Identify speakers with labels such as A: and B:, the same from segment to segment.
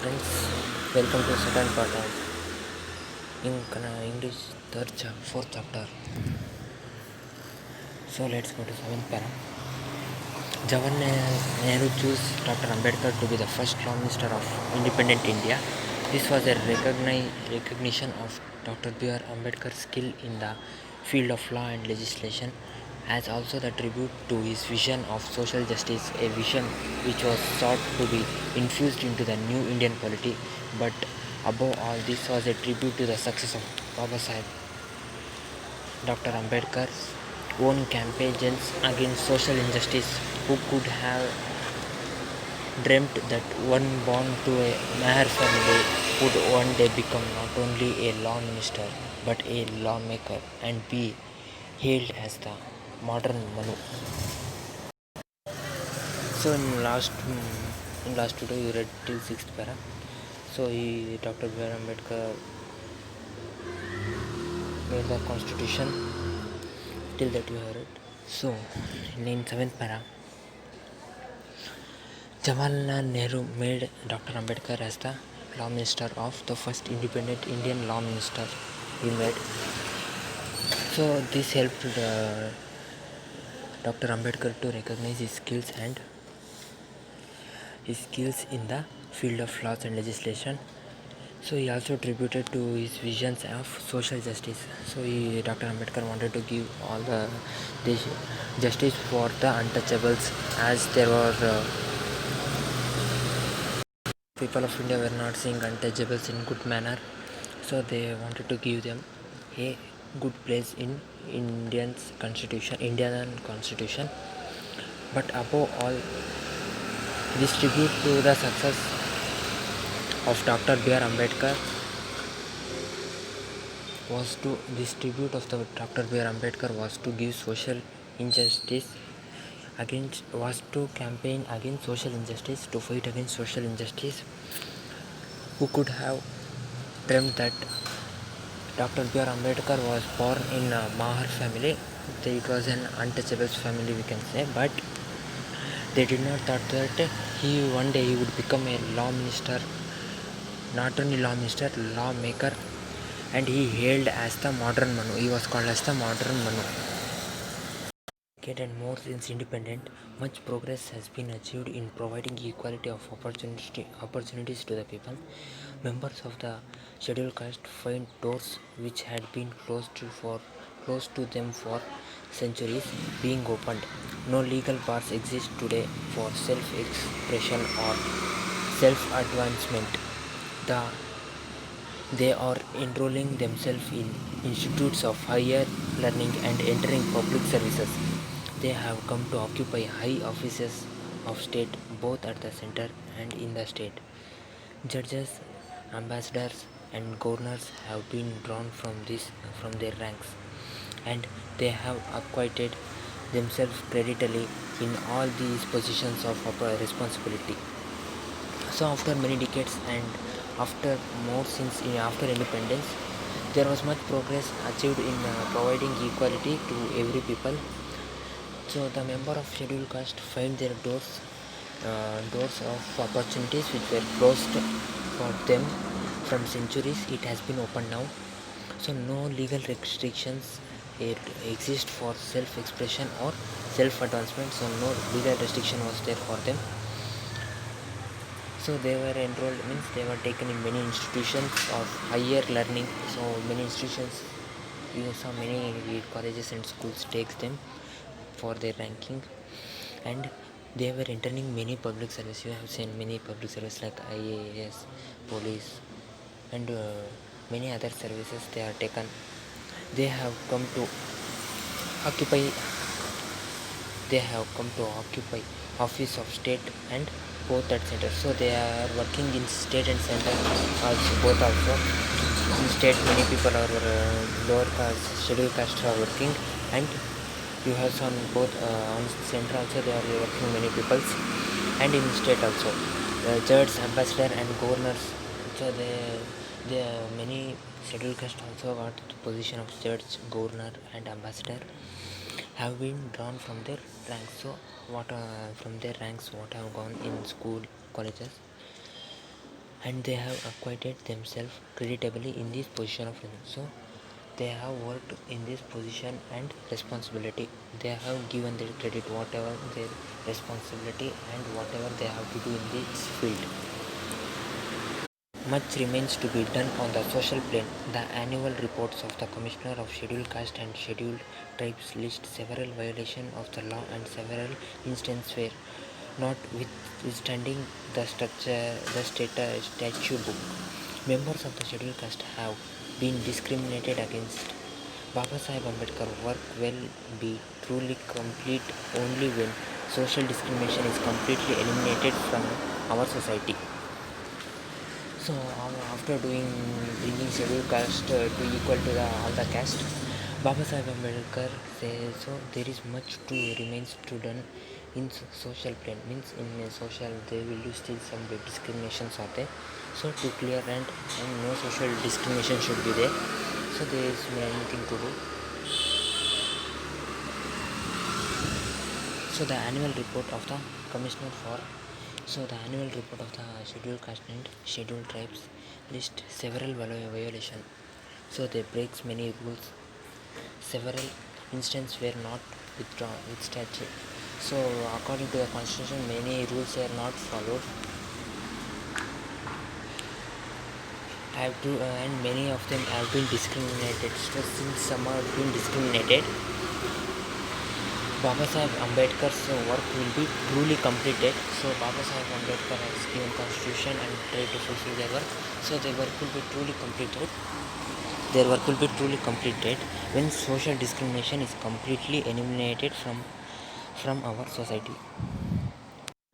A: friends, welcome to second part of English fourth chapter. So let's go to seventh para. Jawaharlal Nehru chose Dr. Ambedkar to be the first Law Minister of independent India. This was a recognition of Dr. B.R.Ambedkar's skill in the field of law and legislation, as also the tribute to his vision of social justice, a vision which was sought to be infused into the new Indian polity. But above all, this was a tribute to the success of Baba Sahib Dr. Ambedkar's own campaigns against social injustice. Who could have dreamt that one born to a Maher family would one day become not only a law minister but a lawmaker and be hailed as the modern Manu. So in last video you read till sixth para. So Dr. B.R. Ambedkar made the constitution till that you heard it. So in seventh para, Jawaharlal Nehru made Dr. Ambedkar as the Law Minister of the first independent Indian Law Minister he made. So this helped Dr. Ambedkar to recognize his skills in the field of laws and legislation. So he also attributed to his visions of social justice. So Dr. Ambedkar wanted to give all the justice for the untouchables, as there were people of India were not seeing untouchables in good manner. So they wanted to give them a good place in Indian constitution. But above all, this tribute to the success of Dr. B.R. Ambedkar was to give social injustice was to campaign against social injustice, to fight against social injustice. Who could have dreamt that Dr. B.R. Ambedkar was born in a Mahar family? It was an untouchables family, we can say, but they did not thought that one day he would become a law minister, not only law minister, lawmaker, and he hailed as the modern Manu. He was called as the modern Manu. And more since independent, much progress has been achieved in providing equality of opportunities to the people. Members of the scheduled caste find doors which had been closed to them for centuries being opened. No legal bars exist today for self-expression or self-advancement. They are enrolling themselves in institutes of higher learning and entering public services. They have come to occupy high offices of state both at the center and in the state. Judges, ambassadors and governors have been drawn from their ranks, and they have acquitted themselves creditally in all these positions of responsibility. So after many decades and after after independence, there was much progress achieved in providing equality to every people. So the member of scheduled caste find their doors of opportunities which were closed for them from centuries. It has been opened now. So no legal restrictions exist for self-expression or self-advancement. So no legal restriction was there for them. So they were enrolled, means they were taken in many institutions of higher learning. So many institutions, you saw many colleges and schools takes them for their ranking, and they were entering many public service. You have seen many public service like IAS, police, and many other services they are taken. They have come to occupy. They have come to occupy office of state and both at center. So they are working in state and center also, both also. In state many people are lower caste, scheduled caste are working, and you have some both on center also they are working many peoples, and in state also judges, ambassador and governors. So they many scheduled caste also got the position of judge, governor and ambassador have been drawn from their ranks. So what have gone in school, colleges, and they have acquitted themselves creditably in this position of learning. So they have worked in this position and responsibility. They have given their credit whatever their responsibility and whatever they have to do in this field. Much remains to be done on the social plane. The annual reports of the Commissioner of Scheduled Caste and Scheduled Tribes list several violations of the law and several instances where, notwithstanding the statute book, members of the scheduled caste have been discriminated against. Baba Sahib Ambedkar work will be truly complete only when social discrimination is completely eliminated from our society. So after bringing scheduled caste to equal to all the caste, Baba Sahib Ambedkar says so there is much to remains to done in social plane. Means in social there will be still some discriminations are there. So to clear and no social discrimination should be there. So there is many thing to do. So the annual report of the Commissioner for the annual report of the Scheduled Caste and Scheduled Tribes list several violations. So they breaks many rules. Several instances were not withdrawn with statute. So according to the constitution, many rules are not followed. And many of them have been discriminated. So since some have been discriminated, Baba Sahib Ambedkar's work will be truly completed. So Baba Sahib Ambedkar has given constitution and tried to fulfill their work. So their work will be truly completed. Their work will be truly completed when social discrimination is completely eliminated from our society.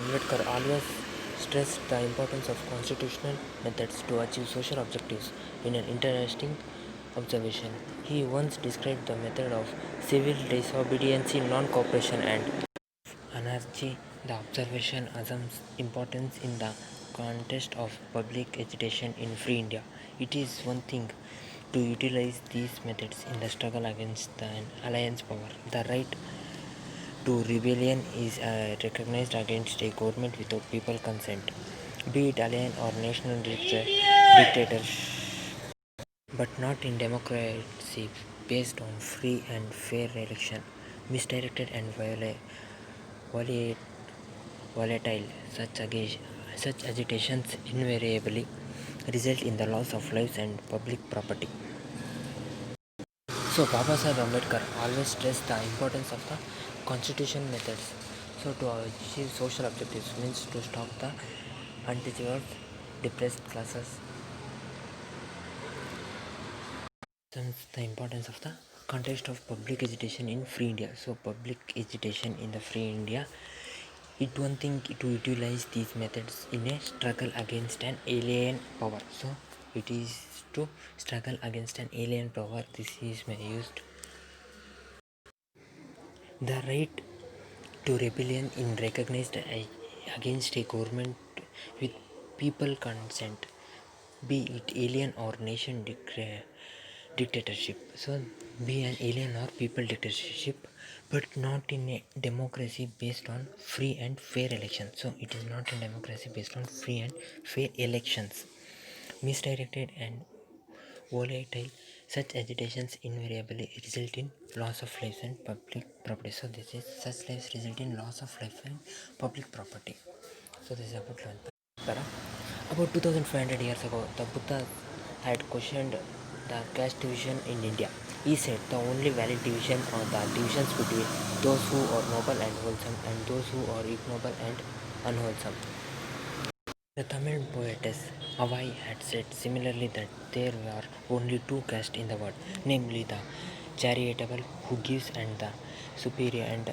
A: Ambedkar always stressed the importance of constitutional methods to achieve social objectives. In an interesting observation, he once described the method of civil disobedience, non-cooperation, and anarchy. The observation assumes importance in the context of public agitation in free India. It is one thing to utilize these methods in the struggle against an alliance power. The right to rebellion is recognized against a government without people consent, be it alien or national dictatorship, but not in democracy based on free and fair election. Misdirected and volatile such agitations invariably result in the loss of lives and public property. So Baba Sahib Ambedkar always stressed the importance of the constitution methods. So to achieve social objectives means to stop the untouchable depressed classes. Since the importance of the context of public education in free India. So public education in the free India, it one thing to utilize these methods in a struggle against an alien power. So it is to struggle against an alien power. This is used. The right to rebellion in recognized against a government with people consent, be it alien or nation dictatorship. So be an alien or people dictatorship, but not in a democracy based on free and fair elections. So it is not a democracy based on free and fair elections. Misdirected and volatile, such agitations invariably result in loss of life and public property. So this is such lives result in loss of life and public property. So this is about 11th. About 2500 years ago, the Buddha had questioned the caste division in India. He said the only valid division are the divisions between those who are noble and wholesome and those who are ignoble and unwholesome. The Tamil poetess Avai had said similarly that there were only two castes in the world, namely the charitable who gives and the superior and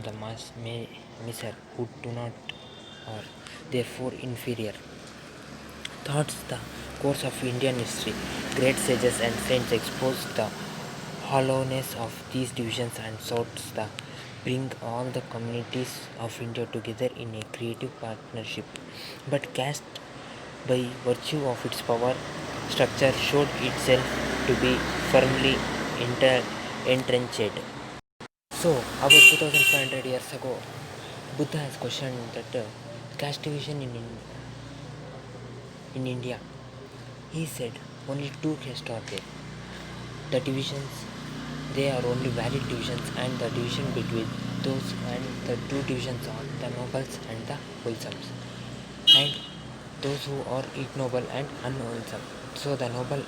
A: the miser who do not or therefore inferior. Thoughts the course of Indian history, great sages and saints exposed the hollowness of these divisions and sought the bring all the communities of India together in a creative partnership. But caste, by virtue of its power structure, showed itself to be firmly entrenched. So, about 2500 years ago, Buddha has questioned that caste division in India. in India. He said only two castes are there. The divisions, they are only valid divisions, and the division between those and the two divisions are the nobles and the wholesomes, and those who are ignoble and unwholesome. So the noble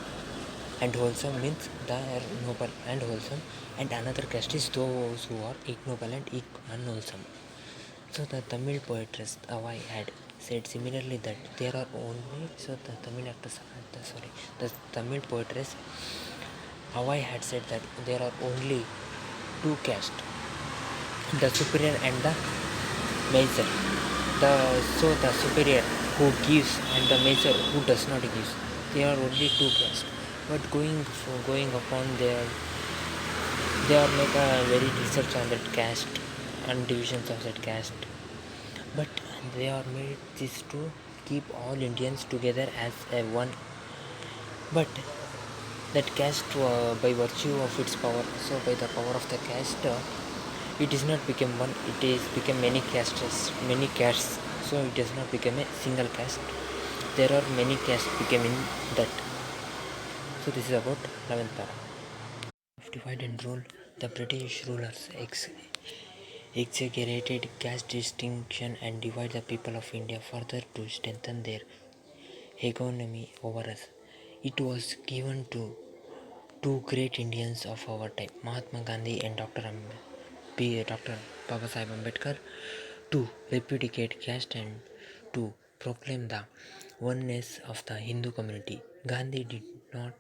A: and wholesome means they are noble and wholesome, and another caste is those who are ignoble and unwholesome. So the Tamil poetess Avai had said similarly that there are only the Tamil actress sorry the Tamil poetess Avai had said that there are only two castes, the superior and the measure. The superior who gives and the measure who does not give. There are only two castes. But going upon they are make a very research on that caste and divisions of that caste. But they are made this to keep all Indians together as a one. But that caste by virtue of its power, so by the power of the caste, it is not become one, it is become many castes, so it does not become a single caste. There are many castes becoming that. So this is about 11th para. Of divide and rule, the British rulers exaggerated caste distinction and divide the people of India further to strengthen their hegemony over us. It was given to two great Indians of our time, Mahatma Gandhi and Dr. Babasaheb Ambedkar, to repudiate caste and to proclaim the oneness of the Hindu community. Gandhi not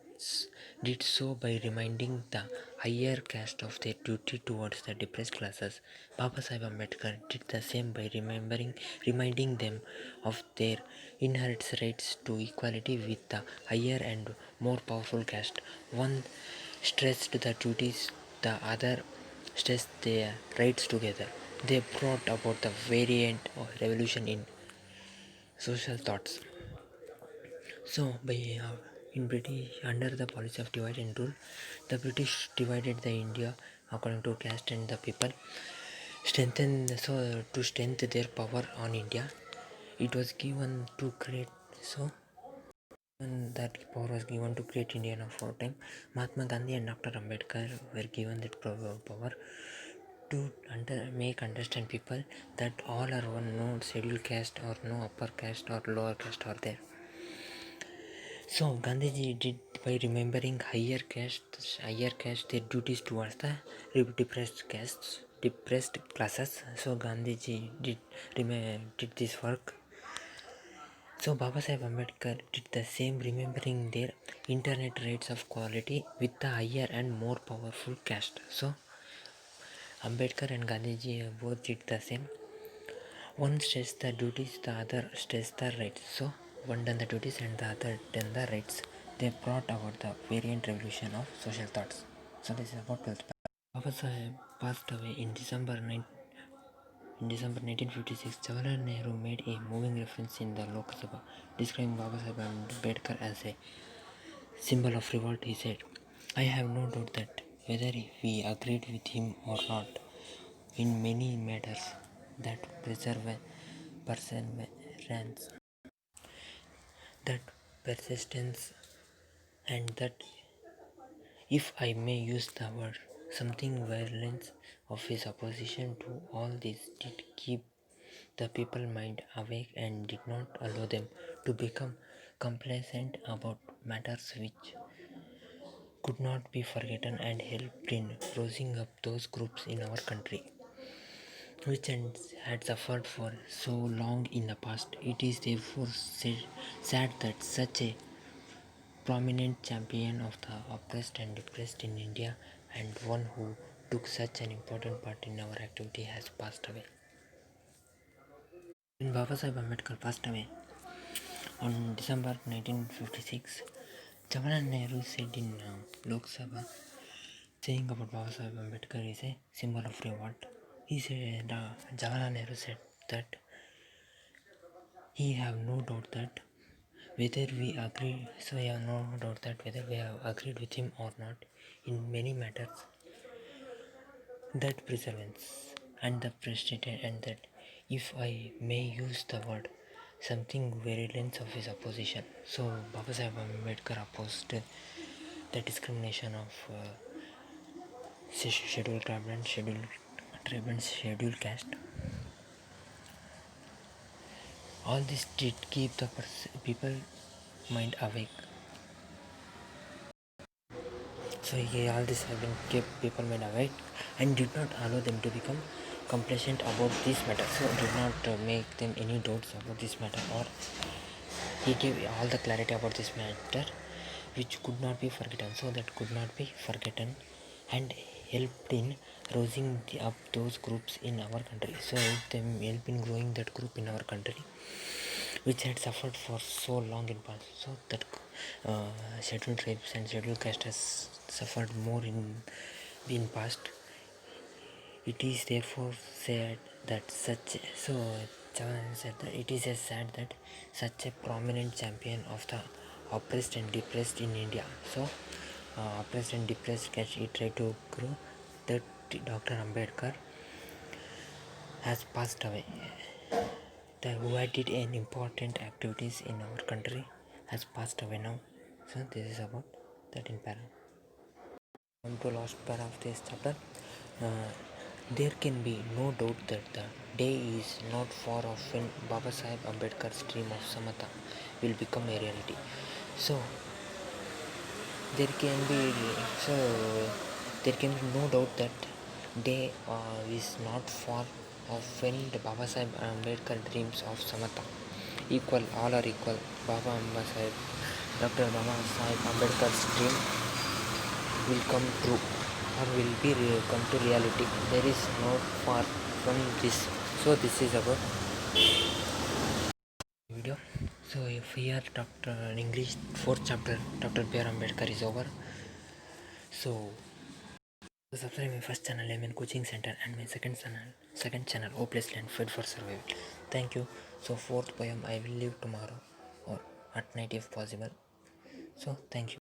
A: did so by reminding the higher caste of their duty towards the depressed classes. Babasaheb Ambedkar did the same by reminding them of their inherent rights to equality with the higher and more powerful caste. One stressed the duties, the other stressed their rights together. They brought about the variant of revolution in social thoughts. So, in British, under the policy of divide and rule, the British divided the India according to caste and the people. To strengthen their power on India, it was given to create that power was given to create India of our time. Mahatma Gandhi and Dr. Ambedkar were given that power to make understand people that all are one, no scheduled caste or no upper caste or lower caste are there. So Gandhiji did by remembering higher caste their duties towards the depressed classes. So Gandhiji did this work. So Baba Sahib Ambedkar did the same, remembering their internet rights of quality with the higher and more powerful caste. So Ambedkar and Gandhiji both did the same. One stressed the duties, the other stressed the rights. So one done the duties and the other done the rights. They brought about the variant revolution of social thoughts. So this is about 12th. Baba Sahib passed away in December 1956. Jawaharlal Nehru made a moving reference in the Lok Sabha, describing Baba Sahib Ambedkar as a symbol of revolt. He said, "I have no doubt that whether we agreed with him or not, in many matters, that perseverance, that persistence, and that, if I may use the word, something violence of his opposition to all this did keep the people mind awake and did not allow them to become complacent about matters which could not be forgotten and helped in rousing up those groups in our country which had suffered for so long in the past. It is therefore sad that such a prominent champion of the oppressed and depressed in India and one who took such an important part in our activity has passed away." When Baba Sahib Ambedkar passed away on December 1956, Jawaharlal Nehru said in Lok Sabha, saying about Baba Sahib Ambedkar is a symbol of revolt. He said, Jawaharlal Nehru said that he have no doubt that whether we agree, so I have no doubt that whether we have agreed with him or not, in many matters, that perseverance and the prestigious, and that, if I may use the word, something virulence of his opposition. So Baba Sahib Ambedkar opposed the discrimination of scheduled tribe and scheduled caste. All this did keep the people mind awake. So all this have been kept people mind awake and did not allow them to become complacent about this matter. So did not make them any doubts about this matter, or he gave all the clarity about this matter which could not be forgotten. So that could not be forgotten and helped in raising up those groups in our country. So help in growing that group in our country which had suffered for so long in past. So that scheduled tribes and scheduled caste has suffered more in past. It is therefore said that Chavan said that it is sad that such a prominent champion of the oppressed and depressed in India. So oppressed and depressed caste he tried to grow that Dr. Ambedkar has passed away. Who had did an important activities in our country has passed away now. So this is about that in para. Come to last para of this chapter. There can be no doubt that the day is not far off when Baba Sahib Ambedkar's dream of Samata will become a reality. So there can be so there can be no doubt that day is not far off when the Baba Sahib Ambedkar dreams of Samata. Equal, all are equal. Dr. Baba Sahib Ambedkar's dream will come true or will be come to reality. There is no far from this. So this is about video. So if here Dr. English 4th chapter Dr.B.R.Ambedkar is over. So subscribe my first channel Lemon Coaching Center and my second channel Hopeless Land Fed for Survival. Thank you. So fourth poem I will leave tomorrow or at night if possible. So thank you.